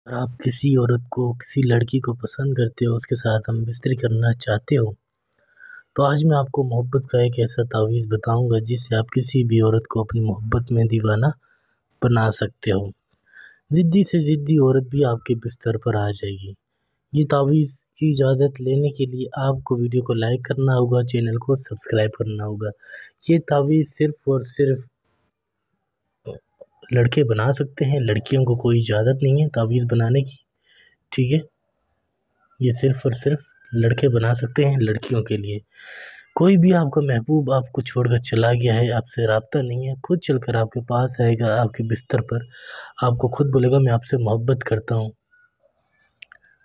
اگر آپ کسی عورت کو کسی لڑکی کو پسند کرتے ہو، اس کے ساتھ ہم بستری کرنا چاہتے ہو، تو آج میں آپ کو محبت کا ایک ایسا تعویذ بتاؤں گا جس سے آپ کسی بھی عورت کو اپنی محبت میں دیوانہ بنا سکتے ہو۔ ضدی سے ضدی عورت بھی آپ کے بستر پر آ جائے گی۔ یہ تعویذ کی اجازت لینے کے لیے آپ کو ویڈیو کو لائک کرنا ہوگا، چینل کو سبسکرائب کرنا ہوگا۔ یہ تعویذ صرف اور صرف لڑکے بنا سکتے ہیں، لڑکیوں کو کوئی اجازت نہیں ہے تعویذ بنانے کی، ٹھیک ہے؟ یہ صرف اور صرف لڑکے بنا سکتے ہیں، لڑکیوں کے لیے۔ کوئی بھی آپ کا محبوب آپ کو چھوڑ کر چلا گیا ہے، آپ سے رابطہ نہیں ہے، خود چل کر آپ کے پاس آئے گا، آپ کے بستر پر آپ کو خود بولے گا میں آپ سے محبت کرتا ہوں۔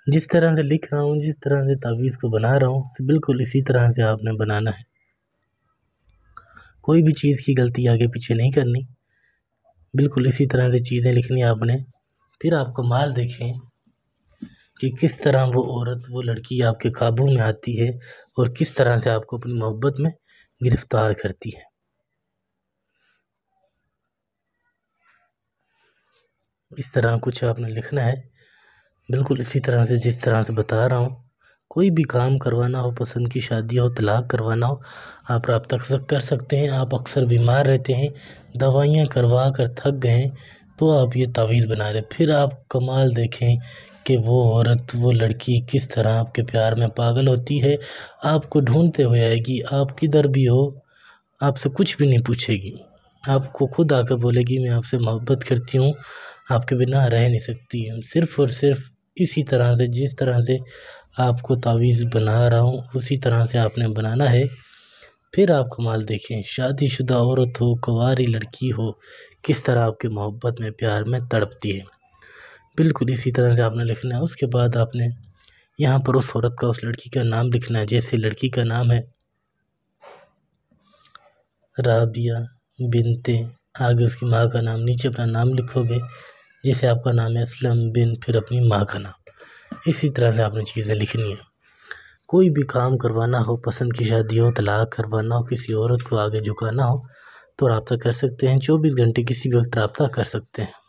جس طرح سے لکھ رہا ہوں، جس طرح سے تعویذ کو بنا رہا ہوں، بالکل اسی طرح سے آپ نے بنانا ہے۔ کوئی بھی چیز کی غلطی آگے پیچھے نہیں کرنی، بالکل اسی طرح سے چیزیں لکھنی آپ نے۔ پھر آپ کمال دیکھیں کہ کس طرح وہ عورت، وہ لڑکی آپ کے قابو میں آتی ہے اور کس طرح سے آپ کو اپنی محبت میں گرفتار کرتی ہے۔ اس طرح کچھ آپ نے لکھنا ہے، بالکل اسی طرح سے جس طرح سے بتا رہا ہوں۔ کوئی بھی کام کروانا ہو، پسند کی شادی ہو، طلاق کروانا ہو، آپ رابطہ کر سکتے ہیں۔ آپ اکثر بیمار رہتے ہیں، دوائیاں کروا کر تھک گئے ہیں، تو آپ یہ تعویذ بنا دیں۔ پھر آپ کمال دیکھیں کہ وہ عورت، وہ لڑکی کس طرح آپ کے پیار میں پاگل ہوتی ہے، آپ کو ڈھونڈتے ہوئے آئے گی۔ آپ کدھر بھی ہو، آپ سے کچھ بھی نہیں پوچھے گی، آپ کو خود آ کر بولے گی میں آپ سے محبت کرتی ہوں، آپ کے بنا رہ نہیں سکتی ہوں۔ صرف اور صرف اسی طرح سے جس طرح سے آپ کو تعویذ بنا رہا ہوں، اسی طرح سے آپ نے بنانا ہے۔ پھر آپ کمال دیکھیں، شادی شدہ عورت ہو، کنواری لڑکی ہو، کس طرح آپ کے محبت میں، پیار میں تڑپتی ہے، بالکل اسی طرح سے آپ نے لکھنا ہے۔ اس کے بعد آپ نے یہاں پر اس عورت کا، اس لڑکی کا نام لکھنا ہے۔ جیسے لڑکی کا نام ہے رابعہ بنت، آگے اس کی ماں کا نام، نیچے اپنا نام لکھو گے۔ جیسے آپ کا نام ہے اسلم بن، پھر اپنی ماں کا نام، اسی طرح سے آپ نے چیزیں لکھنی ہیں۔ کوئی بھی کام کروانا ہو، پسند کی شادی ہو، طلاق کروانا ہو، کسی عورت کو آگے جھکانا ہو، تو رابطہ کر سکتے ہیں۔ 24 گھنٹے کسی بھی وقت رابطہ کر سکتے ہیں۔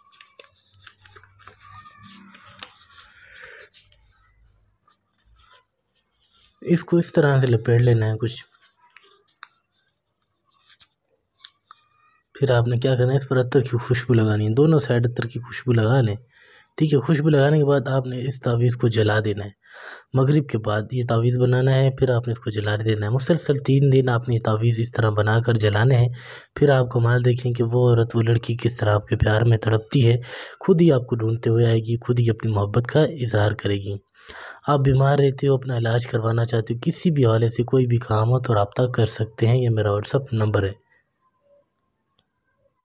اس کو اس طرح سے لپیٹ لینا ہے کچھ۔ پھر آپ نے کیا کرنا ہے، اس پر عطر کی خوشبو لگانی ہے، دونوں سائڈ عطر کی خوشبو لگا لیں، ٹھیک ہے؟ خوشبو لگانے کے بعد آپ نے اس تعویذ کو جلا دینا ہے۔ مغرب کے بعد یہ تعویذ بنانا ہے، پھر آپ نے اس کو جلا دینا ہے۔ مسلسل 3 دن آپ نے یہ تعویذ اس طرح بنا کر جلانے ہیں۔ پھر آپ کمال دیکھیں کہ وہ عورت، وہ لڑکی کس طرح آپ کے پیار میں تڑپتی ہے، خود ہی آپ کو ڈھونڈتے ہوئے آئے گی، خود ہی اپنی محبت کا اظہار کرے گی۔ آپ بیمار رہتے ہو، اپنا علاج کروانا چاہتے ہو، کسی بھی حوالے سے کوئی بھی کام ہو تو رابطہ کر سکتے ہیں۔ یہ میرا واٹس ایپ نمبر ہے۔